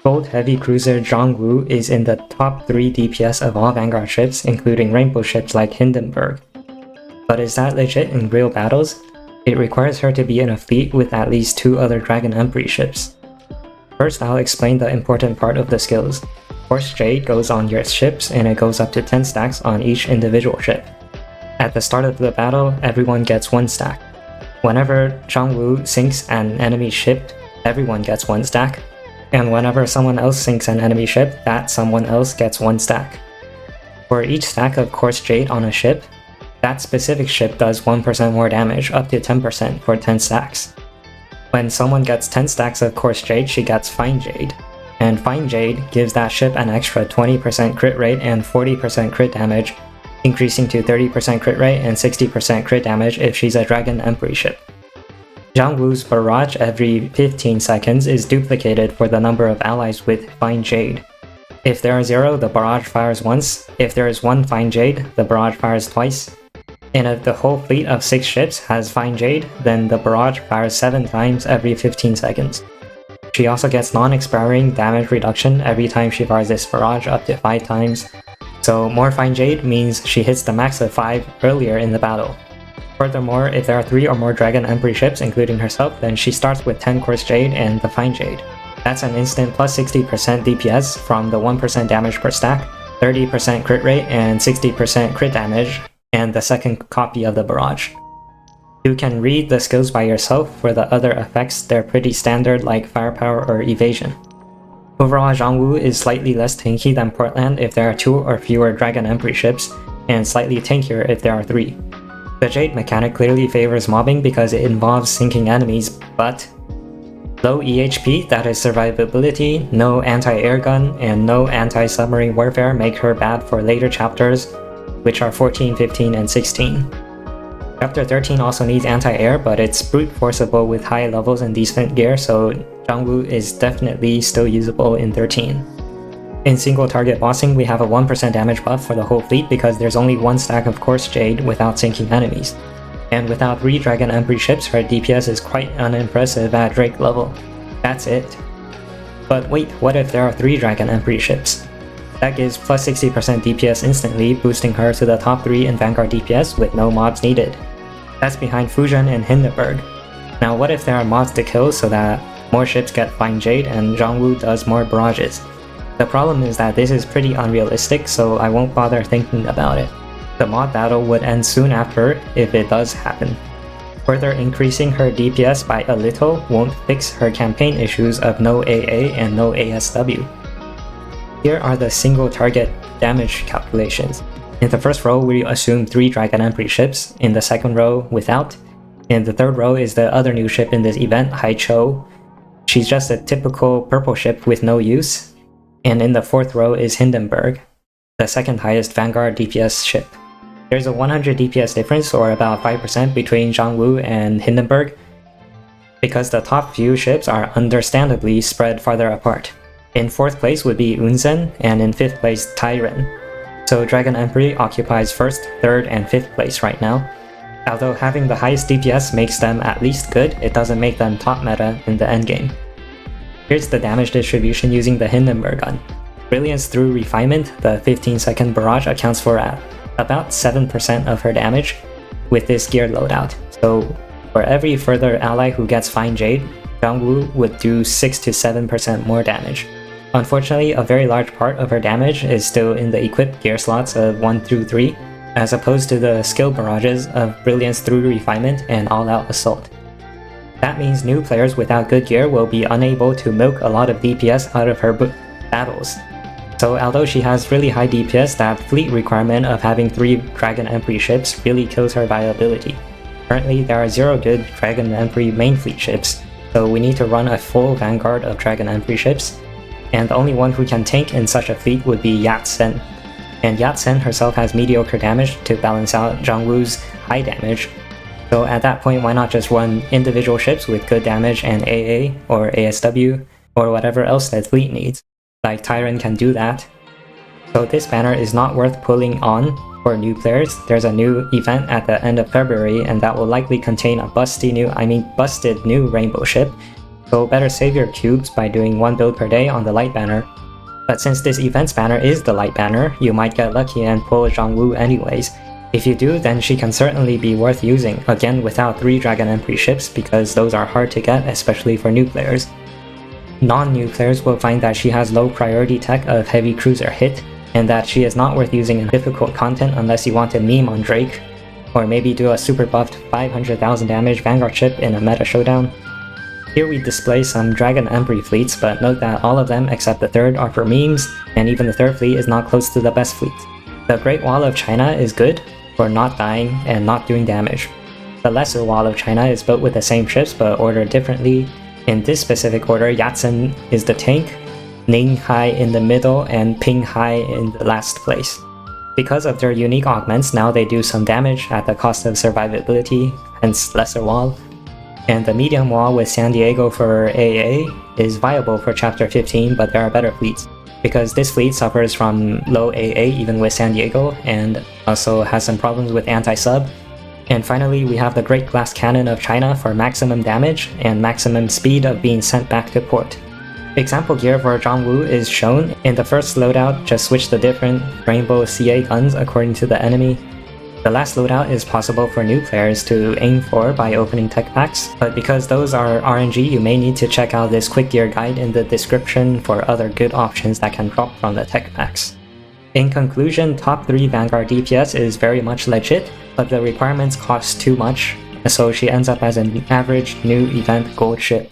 Gold Heavy Cruiser Zhangwu is in the top 3 DPS of all Vanguard ships, including rainbow ships like Hindenburg. But is that legit in real battles? It requires her to be in a fleet with at least 2 other Dragon Emperor ships. First, I'll explain the important part of the skills. Course Jade goes on your ships and it goes up to 10 stacks on each individual ship. At the start of the battle, everyone gets 1 stack. Whenever Zhangwu sinks an enemy ship, everyone gets 1 stack. And whenever someone else sinks an enemy ship, that someone else gets 1 stack. For each stack of Course Jade on a ship, that specific ship does 1% more damage, up to 10% for 10 stacks. When someone gets 10 stacks of Course Jade, she gets Fine Jade. And Fine Jade gives that ship an extra 20% crit rate and 40% crit damage, increasing to 30% crit rate and 60% crit damage if she's a Dragon Emperor ship. Zhangwu's barrage every 15 seconds is duplicated for the number of allies with Fine Jade. If there are 0, the barrage fires once. If there is 1 Fine Jade, the barrage fires twice. And if the whole fleet of 6 ships has Fine Jade, then the barrage fires 7 times every 15 seconds. She also gets non-expiring damage reduction every time she fires this barrage, up to 5 times. So more Fine Jade means she hits the max of 5 earlier in the battle. Furthermore, if there are 3 or more Dragon Emperor ships, including herself, then she starts with 10 Course Jade and the Fine Jade. That's an instant plus 60% DPS from the 1% damage per stack, 30% crit rate, and 60% crit damage, and the second copy of the barrage. You can read the skills by yourself. For the other effects, they're pretty standard like firepower or evasion. Overall, Zhangwu is slightly less tanky than Portland if there are 2 or fewer Dragon Emperor ships, and slightly tankier if there are 3. The Jade mechanic clearly favors mobbing because it involves sinking enemies, but low EHP, that is survivability, no anti-air gun, and no anti-submarine warfare make her bad for later chapters, which are 14, 15, and 16. Chapter 13 also needs anti-air, but it's brute forceable with high levels and decent gear, so Zhangwu is definitely still usable in 13. In single target bossing, we have a 1% damage buff for the whole fleet because there's only 1 stack of Course Jade without sinking enemies. And without 3 Dragon Emperor ships, her DPS is quite unimpressive at Drake level. That's it. But wait, what if there are 3 Dragon Emperor ships? That gives plus 60% DPS instantly, boosting her to the top 3 in Vanguard DPS with no mods needed. That's behind Fusion and Hindenburg. Now what if there are mods to kill so that more ships get Fine Jade and Zhangwu does more barrages? The problem is that this is pretty unrealistic, so I won't bother thinking about it. The mod battle would end soon after if it does happen. Further increasing her DPS by a little won't fix her campaign issues of no AA and no ASW. Here are the single target damage calculations. In the first row, we assume 3 Dragon Emperor ships. In the second row, without. In the third row is the other new ship in this event, Haichou. She's just a typical purple ship with no use. And in the fourth row is Hindenburg, the second highest Vanguard DPS ship. There's a 100 DPS difference, or about 5%, between Zhangwu and Hindenburg, because the top few ships are understandably spread farther apart. In 4th place would be Unzen, and in 5th place Tyren. So Dragon Emperor occupies 1st, 3rd, and 5th place right now. Although having the highest DPS makes them at least good, it doesn't make them top meta in the endgame. Here's the damage distribution using the Hindenburg gun. Brilliance through Refinement, the 15-second barrage, accounts for about 7% of her damage with this gear loadout. So for every further ally who gets Fine Jade, Zhangwu would do 6 to 7% more damage. Unfortunately, a very large part of her damage is still in the equipped gear slots of 1 through 3, as opposed to the skill barrages of Brilliance through Refinement and All-Out Assault. That means new players without good gear will be unable to milk a lot of DPS out of her battles. So although she has really high DPS, that fleet requirement of having 3 Dragon Emperor ships really kills her viability. Currently, there are 0 good Dragon Emperor main fleet ships, so we need to run a full vanguard of Dragon Emperor ships, and the only one who can tank in such a fleet would be Yat-Sen. And Yat-Sen herself has mediocre damage to balance out Zhangwu's high damage. So at that point, why not just run individual ships with good damage and AA or ASW or whatever else that fleet needs, like Tyren can do that. So this banner is not worth pulling on for new players. There's a new event at the end of February, and that will likely contain a busted new rainbow ship. so better save your cubes by doing 1 build per day on the light banner. But since this events banner is the light banner, you might get lucky and pull Zhang Wu anyways. If you do, then she can certainly be worth using, again without 3 Dragon Emperor ships because those are hard to get, especially for new players. Non-new players will find that she has low priority tech of heavy cruiser hit, and that she is not worth using in difficult content unless you want to meme on Drake, or maybe do a super buffed 500,000 damage Vanguard ship in a meta showdown. Here we display some Dragon Emperor fleets, but note that all of them except the third are for memes, and even the third fleet is not close to the best fleet. The Great Wall of China is good for not dying and not doing damage. The Lesser Wall of China is built with the same ships but ordered differently. In this specific order, Yatsen is the tank, Ning Hai in the middle, and Ping Hai in the last place. Because of their unique augments, now they do some damage at the cost of survivability, hence Lesser Wall. And the medium wall with San Diego for AA is viable for Chapter 15, but there are better fleets, because this fleet suffers from low AA even with San Diego, and also has some problems with anti-sub. And finally, we have the Great Glass Cannon of China for maximum damage and maximum speed of being sent back to port. Example gear for Zhang Wu is shown. In the first loadout, just switch the different Rainbow CA guns according to the enemy. The last loadout is possible for new players to aim for by opening tech packs, but because those are RNG, you may need to check out this quick gear guide in the description for other good options that can drop from the tech packs. In conclusion, top 3 Vanguard DPS is very much legit, but the requirements cost too much, so she ends up as an average new event gold ship.